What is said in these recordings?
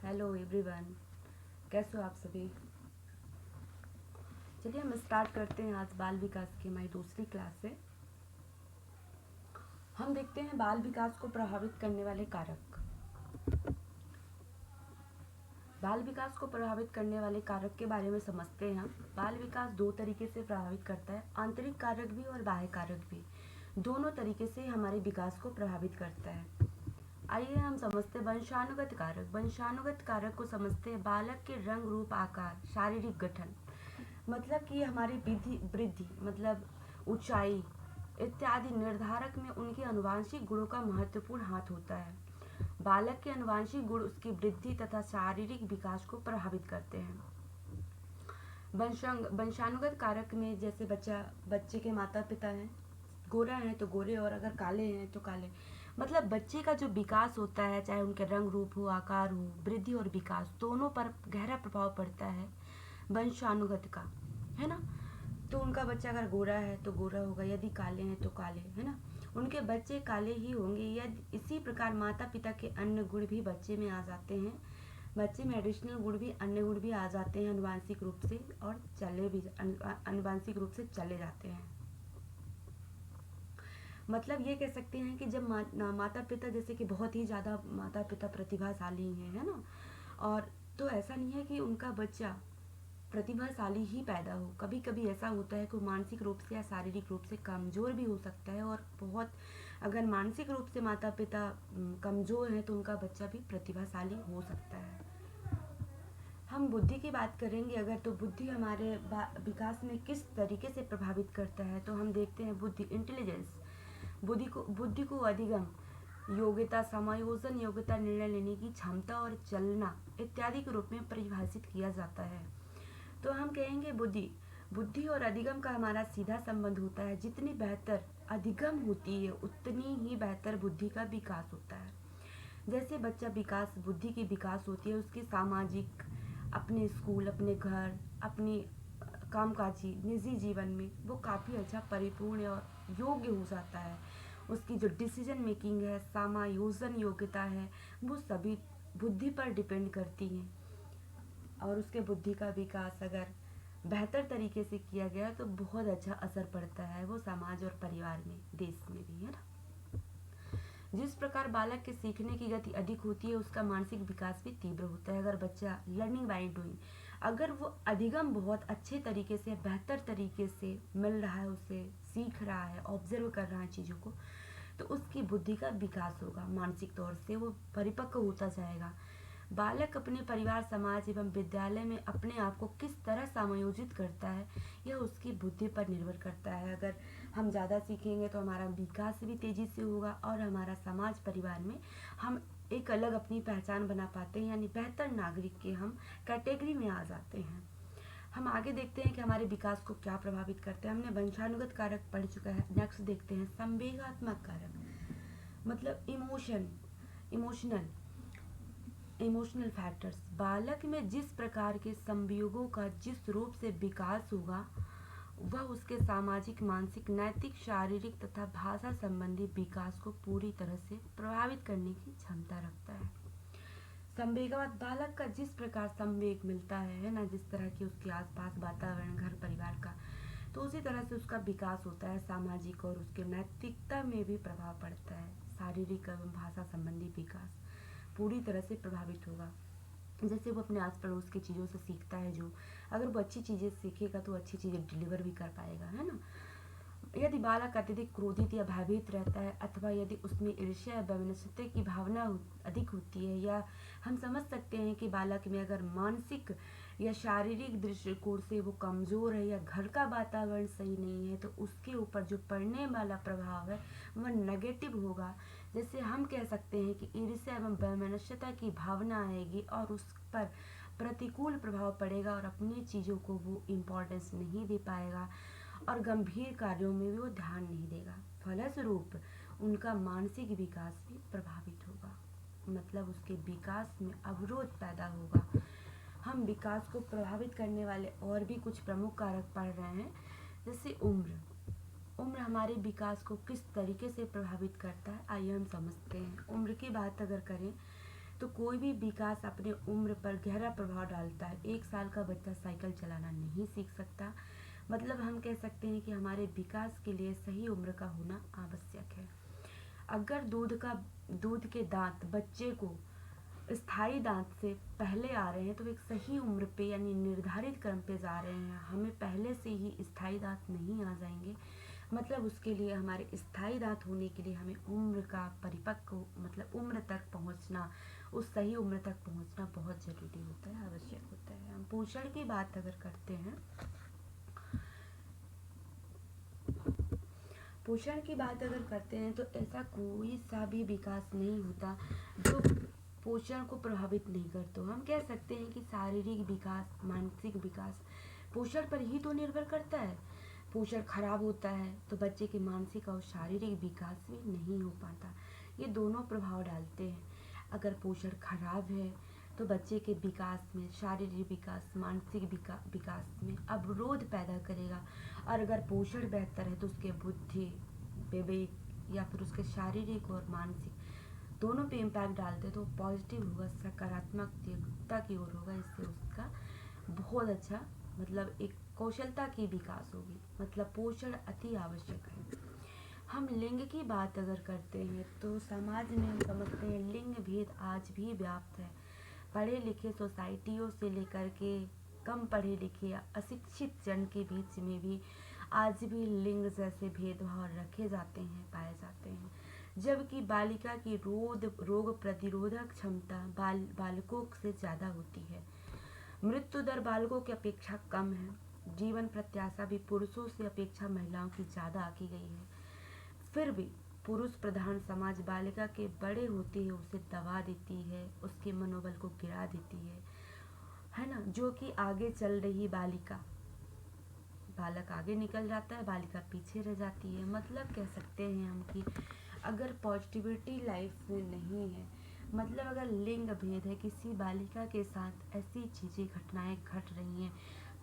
Hello everyone, कैसे हो आप सभी। चलिए हम स्टार्ट करते हैं आज बाल विकास की हमारी दूसरी क्लास से। हम देखते हैं बाल विकास को प्रभावित करने वाले कारक। बाल विकास को प्रभावित करने वाले कारक के बारे में समझते हैं हम। बाल विकास दो तरीके से प्रभावित करता है, आंतरिक कारक भी और बाह्य कारक भी। दोनों तरीके से हमारे विकास को प्रभावित करता है। आइए हम समझते हैं वंशानुगत कारक। वंशानुगत कारक को समझते हैं बालक के रंग, रूप, आकार, शारीरिक गठन, मतलब कि हमारी वृद्धि मतलब ऊंचाई इत्यादि निर्धारक में उनके आनुवांशिक गुणों का महत्वपूर्ण हाथ होता है। बालक के आनुवांशिक गुण उसकी वृद्धि तथा शारीरिक विकास को प्रभावित करते हैं। वंशानुगत कारक में जैसे बच्चे के माता पिता हैं, गोरा हैं तो गोरे, और अगर काले हैं तो काले। मतलब बच्चे का जो विकास होता है, चाहे उनके रंग, रूप हो, आकार हो, वृद्धि और विकास दोनों पर गहरा प्रभाव पड़ता है वंशानुगत का, है ना। तो उनका बच्चा अगर गोरा है तो गोरा होगा, यदि काले हैं तो काले, है ना। उनके बच्चे काले ही होंगे। यदि इसी प्रकार माता पिता के अन्य गुण भी बच्चे में आ जाते हैं। बच्चे में एडिशनल गुण भी, अन्य गुण भी आ जाते हैं आनुवांशिक रूप से, और आनुवांशिक रूप से चले जाते हैं। मतलब ये कह सकते हैं कि जब माता पिता जैसे कि बहुत ही ज़्यादा माता पिता प्रतिभाशाली हैं, है ना, और तो ऐसा नहीं है कि उनका बच्चा प्रतिभाशाली ही पैदा हो। कभी कभी ऐसा होता है कि मानसिक रूप से या शारीरिक रूप से कमज़ोर भी हो सकता है, और बहुत अगर मानसिक रूप से माता पिता कमज़ोर हैं तो उनका बच्चा भी प्रतिभाशाली हो सकता है। हम बुद्धि की बात करेंगे अगर, तो बुद्धि हमारे विकास में किस तरीके से प्रभावित करता है, तो हम देखते हैं बुद्धि, इंटेलिजेंस, बुद्धि को अधिगम, योग्यता, समायोजन योग्यता, निर्णय लेने की क्षमता और चलना इत्यादि के रूप में परिभाषित किया जाता है। तो हम कहेंगे बुद्धि, बुद्धि और अधिगम का हमारा सीधा संबंध होता है। जितनी बेहतर अधिगम होती है उतनी ही बेहतर बुद्धि का विकास होता है। जैसे बच्चा विकास, बुद्धि की विकास होती है उसके सामाजिक, अपने स्कूल, अपने घर, अपनी कामकाजी निजी जीवन में वो काफ़ी अच्छा, परिपूर्ण और योग्य हो जाता है। उसकी जो डिसीजन मेकिंग है, समायोजन योग्यता है, वो सभी बुद्धि पर डिपेंड करती हैं। और उसके बुद्धि का विकास अगर बेहतर तरीके से किया गया तो बहुत अच्छा असर पड़ता है वो समाज और परिवार में, देश में भी, है ना। जिस प्रकार बालक के सीखने की गति अधिक होती है उसका मानसिक विकास भी तीव्र होता है। अगर बच्चा लर्निंग बाय डूइंग, अगर वो अधिगम बहुत अच्छे तरीके से, बेहतर तरीके से मिल रहा है, उसे सीख रहा है, ऑब्जर्व कर रहा है चीज़ों को, तो उसकी बुद्धि का विकास होगा। मानसिक तौर से वो परिपक्व होता जाएगा। बालक अपने परिवार, समाज एवं विद्यालय में अपने आप को किस तरह समायोजित करता है यह उसकी बुद्धि पर निर्भर करता है। अगर हम ज़्यादा सीखेंगे तो हमारा विकास भी तेज़ी से होगा, और हमारा समाज, परिवार में हम एक अलग अपनी पहचान बना पाते हैं, यानी बेहतर नागरिक के हम कैटेगरी में आ जाते हैं। हम आगे देखते हैं कि हमारे विकास को क्या प्रभावित करते हैं। हमने वंशानुगत कारक पढ़ चुका है। नेक्स्ट देखते हैं संवेगात्मक कारक, मतलब इमोशनल इमोशनल फैक्टर्स। बालक में जिस प्रकार के संयोगों का जिस रूप से विकास होगा वह उसके सामाजिक, मानसिक, नैतिक, शारीरिक तथा भाषा संबंधी विकास को पूरी तरह से प्रभावित करने की क्षमता रखता है। संवेगवाद, बालक का जिस प्रकार संवेग मिलता है ना, जिस तरह की उसके आसपास वातावरण, घर परिवार का, तो उसी तरह से उसका विकास होता है। सामाजिक और उसके नैतिकता में भी प्रभाव पड़ता है। शारीरिक एवं भाषा संबंधी विकास पूरी तरह से प्रभावित होगा। जैसे वो अपने आस पड़ोस की चीज़ों से सीखता है, जो अगर वो अच्छी चीज़ें सीखेगा तो अच्छी चीज़ें डिलीवर भी कर पाएगा, है ना। यदि बालक अत्यधिक क्रोधित या भयभीत रहता है, अथवा यदि उसमें ईर्ष्या या वैमनस्यता की भावना अधिक होती है, या हम समझ सकते हैं कि बालक में अगर मानसिक या शारीरिक दृष्टिकोण से वो कमज़ोर है, या घर का वातावरण सही नहीं है, तो उसके ऊपर जो पड़ने वाला प्रभाव है वह नेगेटिव होगा। जैसे हम कह सकते हैं कि ईर्ष्या एवं वैमनस्यता की भावना आएगी और उस पर प्रतिकूल प्रभाव पड़ेगा, और अपनी चीज़ों को वो इम्पोर्टेंस नहीं दे पाएगा, और गंभीर कार्यों में भी वो ध्यान नहीं देगा। फलस्वरूप उनका मानसिक विकास भी प्रभावित होगा, मतलब उसके विकास में अवरोध पैदा होगा। हम विकास को प्रभावित करने वाले और भी कुछ प्रमुख कारक पढ़ रहे हैं, जैसे उम्र। उम्र हमारे विकास को किस तरीके से प्रभावित करता है, आइए हम समझते हैं। उम्र की बात अगर करें तो कोई भी विकास अपने उम्र पर गहरा प्रभाव डालता है। 1 साल का बच्चा साइकिल चलाना नहीं सीख सकता। मतलब हम कह सकते हैं कि हमारे विकास के लिए सही उम्र का होना आवश्यक है। अगर दूध के दांत बच्चे को स्थायी दांत से पहले आ रहे हैं तो एक सही उम्र पे यानी निर्धारित क्रम पे जा रहे हैं। हमें पहले से ही स्थायी दांत नहीं आ जाएंगे, मतलब उसके लिए हमारे स्थायी दांत होने के लिए हमें उम्र का परिपक्व मतलब उम्र तक पहुंचना, उस सही उम्र तक पहुंचना बहुत ज़रूरी होता है, आवश्यक होता है। हम पोषण की बात अगर करते हैं, पोषण की बात अगर करते हैं तो ऐसा कोई सा भी विकास नहीं होता जो पोषण को प्रभावित नहीं करता। हम कह सकते हैं कि शारीरिक विकास, मानसिक विकास पोषण पर ही तो निर्भर करता है। पोषण खराब होता है तो बच्चे के मानसिक और शारीरिक विकास भी नहीं हो पाता। ये दोनों प्रभाव डालते हैं। अगर पोषण खराब है तो बच्चे के विकास में, शारीरिक विकास, मानसिक विकास में अवरोध पैदा करेगा। और अगर पोषण बेहतर है तो उसके बुद्धि, विवेक या फिर उसके शारीरिक और मानसिक दोनों पे इम्पैक्ट डालते तो पॉजिटिव होगा, सकारात्मकता की ओर होगा। इससे उसका बहुत अच्छा मतलब एक कौशलता की विकास होगी। मतलब पोषण अति आवश्यक है। हम लिंग की बात अगर करते हैं तो समाज में हम समझते हैं लिंग भेद आज भी व्याप्त है। पढ़े लिखे सोसाइटियों से लेकर के कम पढ़े लिखे या अशिक्षित जन के बीच में भी आज भी लिंग जैसे भेदभाव रखे जाते हैं, पाए जाते हैं। जबकि बालिका की रोग प्रतिरोधक क्षमता बालकों से ज़्यादा होती है। मृत्यु दर बालकों की अपेक्षा कम है। जीवन प्रत्याशा भी पुरुषों से अपेक्षा महिलाओं की ज़्यादा आकी गई है। फिर भी पुरुष प्रधान समाज बालिका के बड़े होते ही उसे दबा देती है, उसके मनोबल को गिरा देती है ना। जो कि आगे चल रही बालक आगे निकल जाता है, बालिका पीछे रह जाती है। मतलब कह सकते हैं हम कि अगर पॉजिटिविटी लाइफ में नहीं है, मतलब अगर लिंग भेद है, किसी बालिका के साथ ऐसी चीज़ें घटनाएं घट रही हैं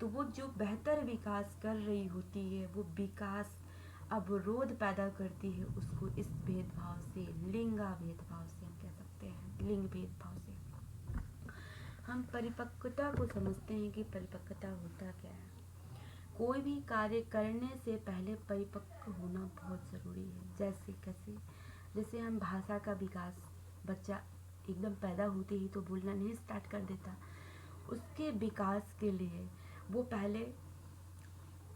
तो वो जो बेहतर विकास कर रही होती है वो विकास अवरोध पैदा करती है उसको, इस भेदभाव से, लिंगा भेदभाव से हम कह सकते हैं, लिंग भेदभाव से। हम परिपक्वता को समझते हैं कि परिपक्वता होता क्या है। कोई भी कार्य करने से पहले परिपक्व होना बहुत ज़रूरी है। जैसे हम भाषा का विकास, बच्चा एकदम पैदा होते ही तो बोलना नहीं स्टार्ट कर देता। उसके विकास के लिए वो पहले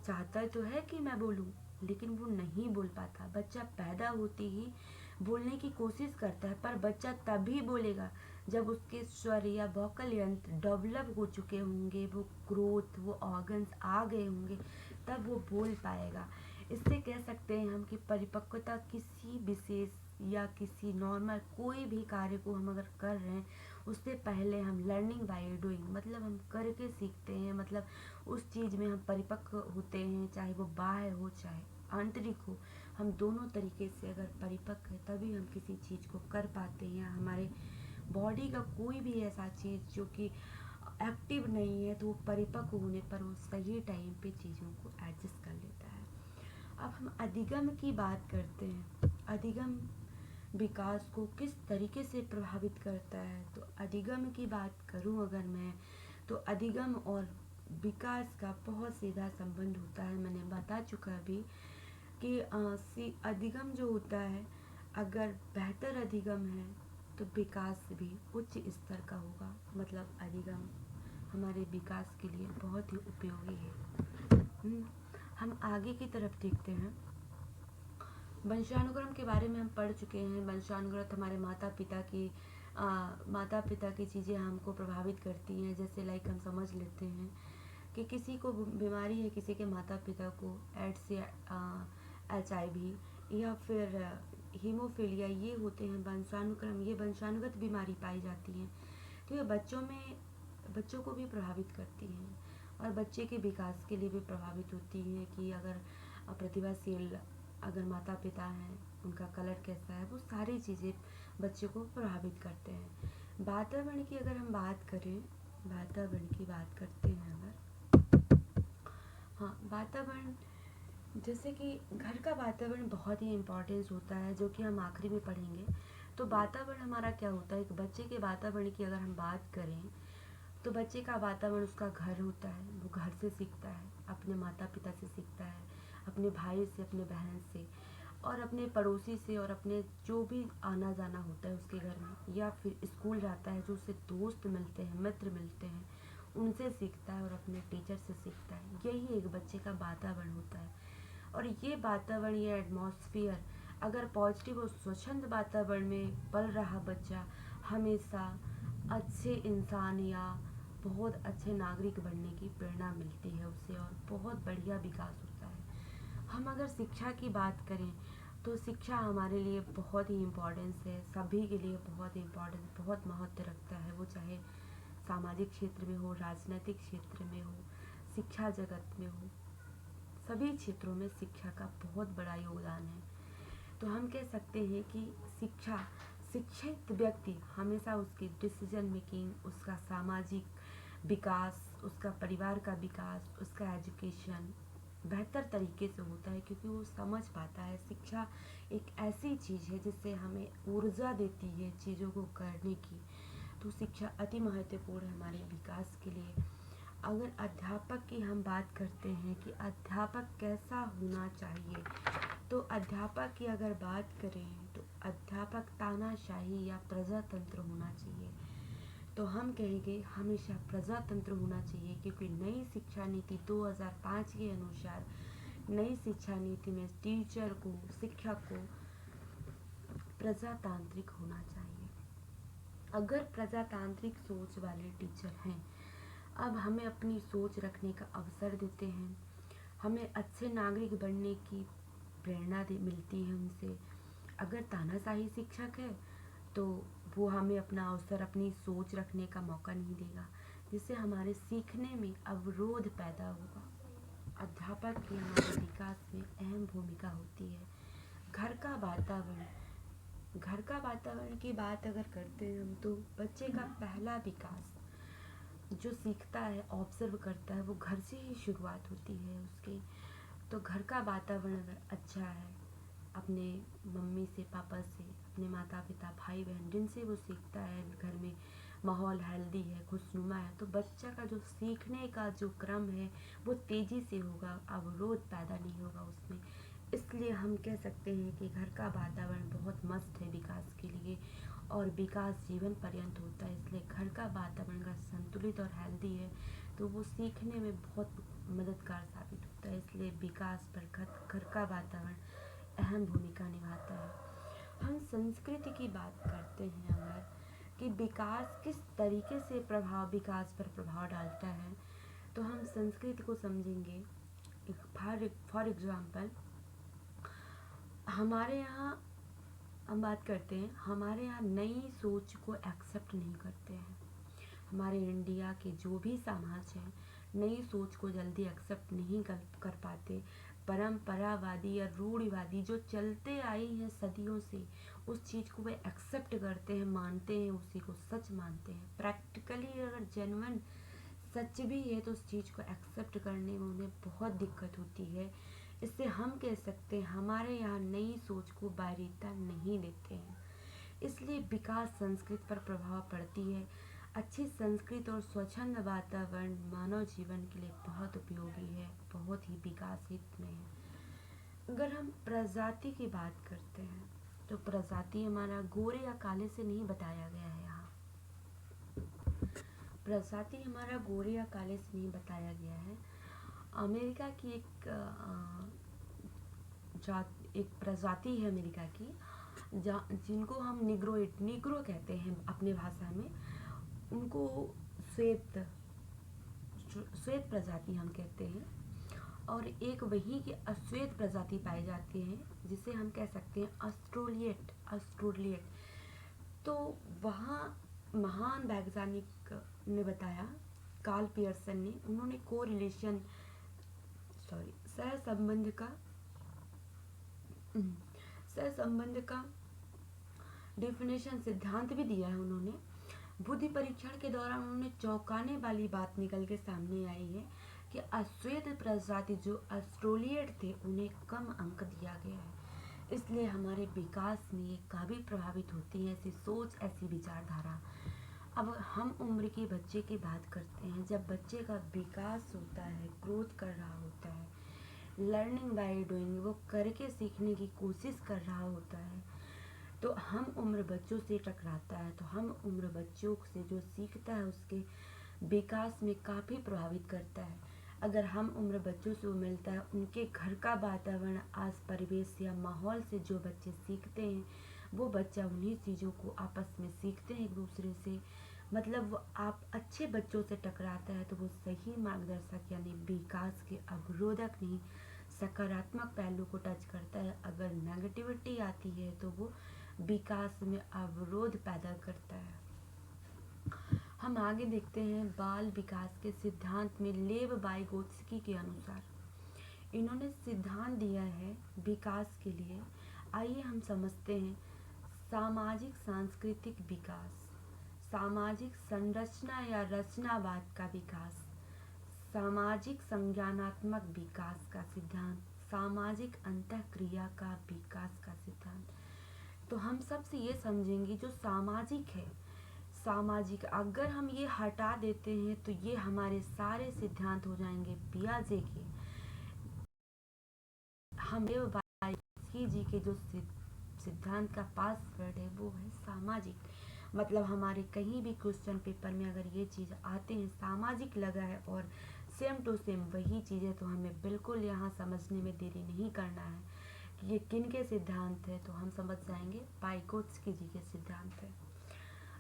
चाहता तो है कि मैं बोलूं, लेकिन वो नहीं बोल पाता। बच्चा पैदा होते ही बोलने की कोशिश करता है, पर बच्चा तभी बोलेगा जब उसके स्वर या वोकल यंत्र डेवलप हो चुके होंगे, वो ग्रोथ, वो ऑर्गन्स आ गए होंगे, तब वो बोल पाएगा। इससे कह सकते हैं हम कि परिपक्वता किसी विशेष या किसी नॉर्मल कोई भी कार्य को हम अगर कर रहे हैं उससे पहले हम लर्निंग बाय डूइंग, मतलब हम करके सीखते हैं। मतलब उस चीज़ में हम परिपक्व होते हैं, चाहे वो बाह्य हो चाहे आंतरिक हो। हम दोनों तरीके से अगर परिपक्व है तभी हम किसी चीज़ को कर पाते हैं। हमारे बॉडी का कोई भी ऐसा चीज़ जो कि एक्टिव नहीं है तो वो परिपक्व होने पर वो सही टाइम पे चीज़ों को एडजस्ट कर लेता है। अब हम अधिगम की बात करते हैं। अधिगम विकास को किस तरीके से प्रभावित करता है, तो अधिगम की बात करूं अगर मैं, तो अधिगम और विकास का बहुत सीधा संबंध होता है। मैंने बता चुका अभी कि अधिगम जो होता है, अगर बेहतर अधिगम है तो विकास भी उच्च स्तर का होगा। मतलब अधिगम हमारे विकास के लिए बहुत ही उपयोगी है। हम आगे की तरफ देखते हैं। वंशानुक्रम के बारे में हम पढ़ चुके हैं। वंशानुगत हमारे माता पिता की चीज़ें हमको प्रभावित करती हैं। जैसे लाइक हम समझ लेते हैं कि किसी को बीमारी है, किसी के माता पिता को एड्स या HIV या फिर हीमोफीलिया, ये होते हैं वंशानुक्रम, ये वंशानुगत बीमारी पाई जाती हैं। तो ये बच्चों को भी प्रभावित करती हैं और बच्चे के विकास के लिए भी प्रभावित होती हैं कि अगर प्रतिभाशील अगर माता पिता हैं, उनका कलर कैसा है, वो सारी चीज़ें बच्चे को प्रभावित करते हैं। वातावरण की अगर हम बात करें, वातावरण की बात करते हैं अगर, हाँ वातावरण, जैसे कि घर का वातावरण बहुत ही इम्पोर्टेंस होता है, जो कि हम आखिरी में पढ़ेंगे। तो वातावरण हमारा क्या होता है, एक बच्चे के वातावरण की अगर हम बात करें तो बच्चे का वातावरण उसका घर होता है, वो घर से सीखता है, अपने माता पिता से सीखता है, अपने भाई से, अपने बहन से, और अपने पड़ोसी से, और अपने जो भी आना जाना होता है उसके घर में, या फिर स्कूल जाता है जो उससे दोस्त मिलते हैं, मित्र मिलते हैं, उनसे सीखता है, और अपने टीचर से सीखता है। यही एक बच्चे का वातावरण होता है। और ये वातावरण, ये एटमॉस्फेयर अगर पॉजिटिव और स्वच्छंद वातावरण में पल रहा बच्चा, हमेशा अच्छे इंसान या बहुत अच्छे नागरिक बनने की प्रेरणा मिलती है उसे, और बहुत बढ़िया विकास होता है। हम अगर शिक्षा की बात करें तो शिक्षा हमारे लिए बहुत ही इम्पोर्टेंस है, सभी के लिए बहुत इम्पोर्टेंस, बहुत महत्व रखता है, वो चाहे सामाजिक क्षेत्र में हो, राजनीतिक क्षेत्र में हो, शिक्षा जगत में हो, सभी क्षेत्रों में शिक्षा का बहुत बड़ा योगदान है। तो हम कह सकते हैं कि शिक्षा, शिक्षित व्यक्ति हमेशा उसकी डिसीजन मेकिंग, उसका सामाजिक विकास, उसका परिवार का विकास, उसका एजुकेशन बेहतर तरीके से होता है, क्योंकि वो समझ पाता है। शिक्षा एक ऐसी चीज़ है जिससे हमें ऊर्जा देती है चीज़ों को करने की। तो शिक्षा अति महत्वपूर्ण है हमारे विकास के लिए। अगर अध्यापक की हम बात करते हैं कि अध्यापक कैसा होना चाहिए, तो अध्यापक की अगर बात करें तो अध्यापक तानाशाही या प्रजातंत्र होना चाहिए। तो हम कहेंगे हमेशा प्रजातंत्र होना चाहिए, क्योंकि नई शिक्षा नीति 2005 के अनुसार नई शिक्षा नीति में टीचर को, शिक्षक को प्रजातांत्रिक होना चाहिए। अगर प्रजातांत्रिक सोच वाले टीचर हैं, अब हमें अपनी सोच रखने का अवसर देते हैं, हमें अच्छे नागरिक बनने की प्रेरणा मिलती है उनसे। अगर तानाशाही शिक्षक है तो वो हमें अपना अवसर, अपनी सोच रखने का मौका नहीं देगा, जिससे हमारे सीखने में अवरोध पैदा होगा। अध्यापक की हमारे विकास में अहम भूमिका होती है। घर का वातावरण, घर का वातावरण की बात अगर करते हैं हम, तो बच्चे का पहला विकास जो सीखता है, ऑब्जर्व करता है, वो घर से ही शुरुआत होती है उसकी। तो घर का वातावरण अगर अच्छा है, अपने मम्मी से, पापा से, अपने माता पिता, भाई बहन, जिनसे वो सीखता है, घर में माहौल हेल्दी है, खुशनुमा है, तो बच्चा का जो सीखने का जो क्रम है वो तेज़ी से होगा, अवरोध पैदा नहीं होगा उसमें। इसलिए हम कह सकते हैं कि घर का वातावरण बहुत मस्त है विकास के लिए, और विकास जीवन पर्यंत होता है। इसलिए घर का वातावरण अगर संतुलित और हेल्दी है तो वो सीखने में बहुत मददगार साबित होता है। इसलिए विकास पर घर का वातावरण अहम भूमिका निभाता है। हम संस्कृति की बात करते हैं अगर, कि विकास किस तरीके से विकास पर प्रभाव डालता है, तो हम संस्कृति को समझेंगे। फॉर एग्जाम्पल, हमारे यहाँ हम बात करते हैं, हमारे यहाँ नई सोच को एक्सेप्ट नहीं करते हैं। हमारे इंडिया के जो भी समाज हैं, नई सोच को जल्दी एक्सेप्ट नहीं कर पाते। परंपरावादी या रूढ़िवादी जो चलते आई हैं सदियों से, उस चीज़ को वे एक्सेप्ट करते हैं, मानते हैं, उसी को सच मानते हैं। प्रैक्टिकली अगर जेन्युइन सच भी है तो उस चीज़ को एक्सेप्ट करने में उन्हें बहुत दिक्कत होती है। इससे हम कह सकते हैं हमारे यहाँ नई सोच को वरीयता नहीं देते हैं। इसलिए विकास संस्कृति पर प्रभाव पड़ती है। अच्छी संस्कृति और स्वच्छंद वातावरण मानव जीवन के लिए बहुत उपयोगी है, बहुत ही विकास हित में है। अगर हम प्रजाति की बात करते हैं तो प्रजाति हमारा गोरे या काले से नहीं बताया गया है यहाँ। प्रजाति हमारा गोरे या काले से नहीं बताया गया है। अमेरिका की एक प्रजाति है अमेरिका की, जिनको हम निग्रो कहते हैं अपने भाषा में, उनको श्वेत श्वेत प्रजाति हम कहते हैं। और एक वही की अश्वेत प्रजाति पाई जाती है जिसे हम कह सकते हैं अस्ट्रोलिएट। तो वहाँ महान वैज्ञानिक ने बताया, कार्ल पियर्सन ने, उन्होंने सहसंबंध का डेफिनेशन, सिद्धांत भी दिया है उन्होंने। बुद्धि परीक्षण के दौरान उन्होंने चौंकाने वाली बात निकल के सामने आई है कि अश्वेत प्रजाति जो अस्ट्रोलिएट थे उन्हें कम अंक दिया गया है। इसलिए हमारे विकास में ये काफ़ी प्रभावित होती है ऐसी सोच, ऐसी विचारधारा। अब हम उम्र के बच्चे की बात करते हैं। जब बच्चे का विकास होता है, ग्रोथ कर रहा होता है, लर्निंग बाय डूइंग, वो करके सीखने की कोशिश कर रहा होता है, तो हम उम्र बच्चों से टकराता है, तो हम उम्र बच्चों से जो सीखता है उसके विकास में काफ़ी प्रभावित करता है। अगर हम उम्र बच्चों से वो मिलता है, उनके घर का वातावरण, आस परिवेश या माहौल से जो बच्चे सीखते हैं, वो बच्चा उन्हीं चीज़ों को आपस में सीखते हैं एक दूसरे से। मतलब वो आप अच्छे बच्चों से टकराता है तो वो सही मार्गदर्शक यानी विकास के अवरोधक नहीं, सकारात्मक पहलू को टच करता है। अगर नेगेटिविटी आती है तो वो विकास में अवरोध पैदा करता है। हम आगे देखते हैं बाल विकास के सिद्धांत में लेव वाइगोत्स्की के अनुसार इन्होंने सिद्धांत दिया है विकास के लिए। आइए हम समझते हैं। सामाजिक सांस्कृतिक विकास, सामाजिक संरचना या रचनावाद का विकास, सामाजिक संज्ञानात्मक विकास का सिद्धांत, सामाजिक अंतःक्रिया का विकास का सिद्धांत। तो हम सबसे ये समझेंगे जो सामाजिक है, सामाजिक अगर हम ये हटा देते हैं तो ये हमारे सारे सिद्धांत हो जाएंगे पियाजे के। हम वाल्मीकि जी के जो सिद्धांत का पासवर्ड है वो है सामाजिक। मतलब हमारे कहीं भी क्वेश्चन पेपर में अगर ये चीज़ आते हैं सामाजिक लगा है और सेम टू सेम वही चीज़ है, तो हमें बिल्कुल यहाँ समझने में देरी नहीं करना है कि ये किन के सिद्धांत है, तो हम समझ जाएंगे वाइगोत्स्की जी के सिद्धांत है।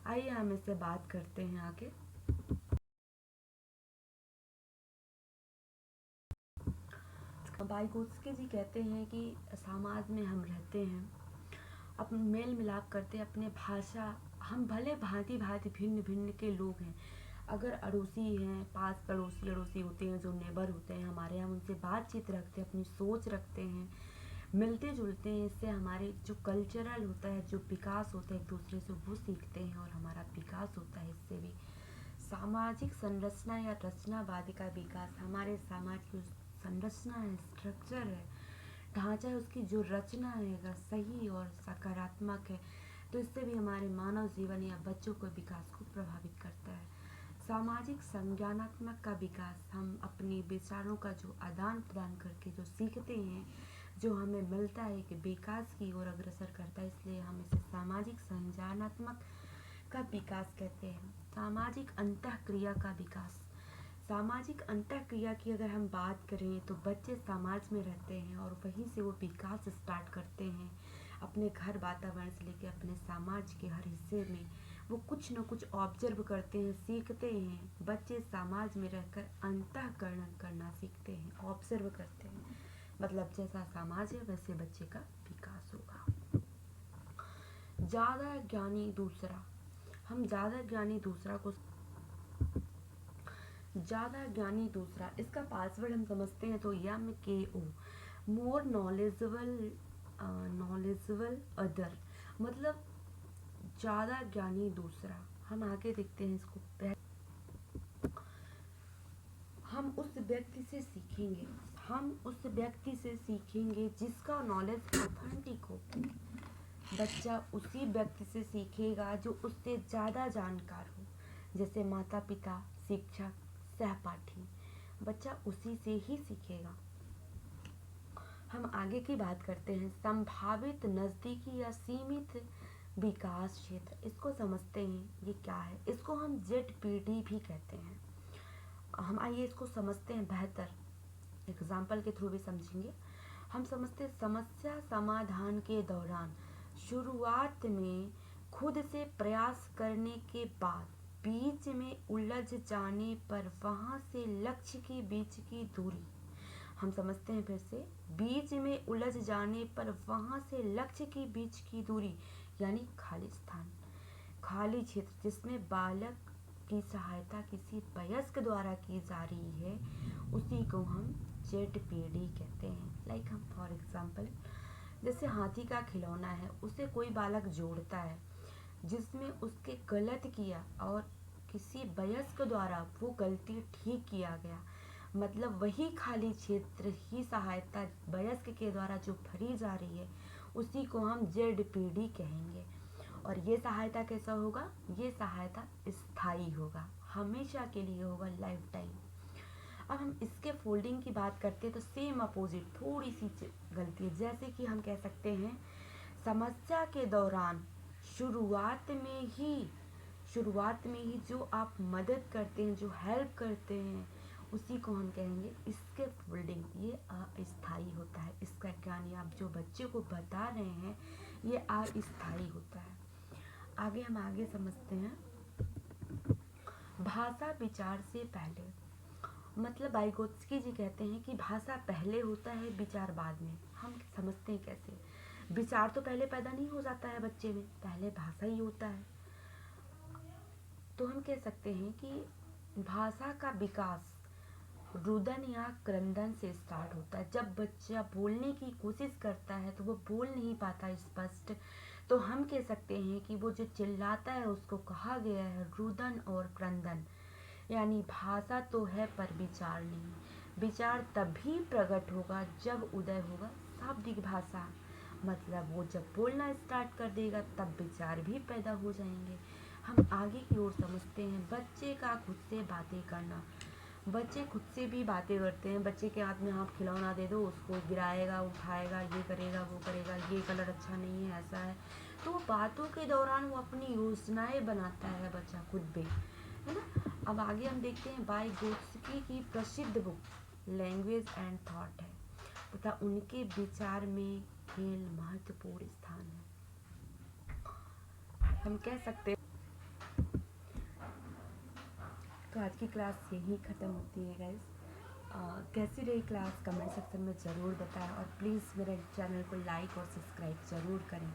आइए हम इससे बात करते हैं आगे। वाइगोत्स्की जी कहते हैं कि समाज में हम रहते हैं, अपन मेल मिलाप करते हैं, अपने भाषा, हम भले भांति भांति भिन्न भिन्न के लोग हैं। अगर अड़ोसी हैं, पास पड़ोसी अड़ोसी होते हैं, जो नेबर होते हैं हमारे, हम उनसे बातचीत रखते हैं, अपनी सोच रखते हैं, मिलते जुलते हैं। इससे हमारे जो कल्चरल होता है, जो विकास होता है एक दूसरे से, वो सीखते हैं और हमारा विकास होता है इससे भी। सामाजिक संरचना या रचनावादी का विकास, हमारे समाज की संरचना है, स्ट्रक्चर है, ढांचा है, उसकी जो रचना है अगर सही और सकारात्मक है तो इससे भी हमारे मानव जीवन या बच्चों को विकास को प्रभावित करता है। सामाजिक संज्ञानात्मक का विकास, हम अपने विचारों का जो आदान प्रदान करके जो सीखते हैं, जो हमें मिलता है कि विकास की ओर अग्रसर करता है, इसलिए हम इसे सामाजिक संज्ञानात्मक का विकास कहते हैं। सामाजिक अंतःक्रिया का विकास, सामाजिक अंतःक्रिया की अगर हम बात करें तो बच्चे समाज में रहते हैं और वहीं से वो विकास स्टार्ट करते हैं। अपने घर वातावरण से लेकर अपने समाज के हर हिस्से में वो कुछ न कुछ ऑब्जर्व करते हैं, सीखते हैं। बच्चे समाज में रहकर अंतःकरण करना सीखते हैं, ऑब्जर्व करते हैं। मतलब जैसा समाज है वैसे बच्चे का विकास होगा। ज़्यादा ज्ञानी दूसरा, हम ज़्यादा ज्ञानी दूसरा को, ज़्यादा ज्ञानी दूसरा, इसका पासवर्ड हम समझते हैं तो MKO, more knowledgeable, knowledgeable other, मतलब ज़्यादा ज्ञानी दूसरा। हम आगे देखते हैं इसको। हम उस व्यक्ति से सीखेंगे, हम उस व्यक्ति से सीखेंगे जिसका नॉलेज ऑथेंटिक हो। बच्चा उसी व्यक्ति से सीखेगा जो उससे ज़्यादा जानकार हो, जैसे माता पिता, शिक्षक, सहपाठी। बच्चा उसी से ही सीखेगा। हम आगे की बात करते हैं। संभावित नज़दीकी या सीमित विकास क्षेत्र, इसको समझते हैं ये क्या है। इसको हम ZPD भी कहते हैं। हम आइए इसको समझते हैं बेहतर, एग्जाम्पल के थ्रू भी समझेंगे। हम समझते हैं समस्या समाधान के दौरान शुरुआत में खुद से प्रयास करने के बाद बीच में उलझ जाने पर वहाँ से लक्ष्य के बीच की दूरी। हम समझते हैं फिर से, बीच में उलझ जाने पर वहाँ से लक्ष्य के बीच की दूरी यानी खाली स्थान, खाली क्षेत्र जिसमें बालक की सहायता किसी वयस्क द्वारा की जा रही है, उसी को हम ZPD कहते हैं। लाइक हम फॉर एग्जाम्पल, जैसे हाथी का खिलौना है, उसे कोई बालक जोड़ता है जिसमें उसके गलत किया और किसी वयस्क द्वारा वो गलती ठीक किया गया, मतलब वही खाली क्षेत्र ही सहायता वयस्क के द्वारा जो भरी जा रही है उसी को हम ZPD कहेंगे। और ये सहायता कैसा होगा? ये सहायता स्थायी होगा, हमेशा के लिए होगा, लाइफ टाइम। अब हम इसके फोल्डिंग की बात करते हैं तो सेम अपोजिट थोड़ी सी गलती है। जैसे कि हम कह सकते हैं समस्या के दौरान शुरुआत में ही जो आप मदद करते हैं, जो हेल्प करते हैं, उसी को हम कहेंगे इसके फोल्डिंग। ये अस्थाई होता है। इसका यानी आप जो बच्चे को बता रहे हैं ये अस्थाई होता है। आगे हम आगे समझते हैं। भाषा विचार से पहले, मतलब वाइगोत्स्की जी कहते हैं कि भाषा पहले होता है, विचार बाद में। हम समझते हैं कैसे? विचार तो पहले पैदा नहीं हो जाता है बच्चे में, पहले भाषा ही होता है। तो हम कह सकते हैं कि भाषा का विकास रुदन या क्रंदन से स्टार्ट होता है। जब बच्चा बोलने की कोशिश करता है तो वो बोल नहीं पाता स्पष्ट, तो हम कह सकते हैं कि वो जो चिल्लाता है उसको कहा गया है रुदन और क्रंदन। यानी भाषा तो है पर विचार नहीं। विचार तभी प्रकट होगा जब उदय होगा शाब्दिक भाषा, मतलब वो जब बोलना स्टार्ट कर देगा तब विचार भी पैदा हो जाएंगे। हम आगे की ओर समझते हैं बच्चे का खुद से बातें करना। बच्चे खुद से भी बातें करते हैं। बच्चे के हाथ में आप खिलौना दे दो, उसको गिराएगा, उठाएगा, ये करेगा, वो करेगा, ये कलर अच्छा नहीं है, ऐसा है। तो बातों के दौरान वो अपनी योजनाएं बनाता है बच्चा खुद भी, है ना। अब आगे हम देखते हैं वाइगोत्स्की की प्रसिद्ध बुक लैंग्वेज एंड थॉट है तथा उनके विचार में खेल महत्वपूर्ण स्थान है। हम कह सकते हैं तो आज की क्लास यही ख़त्म होती है गाइस। कैसी रही क्लास कमेंट सेक्शन में ज़रूर बताएं और प्लीज़ मेरे चैनल को लाइक और सब्सक्राइब ज़रूर करें।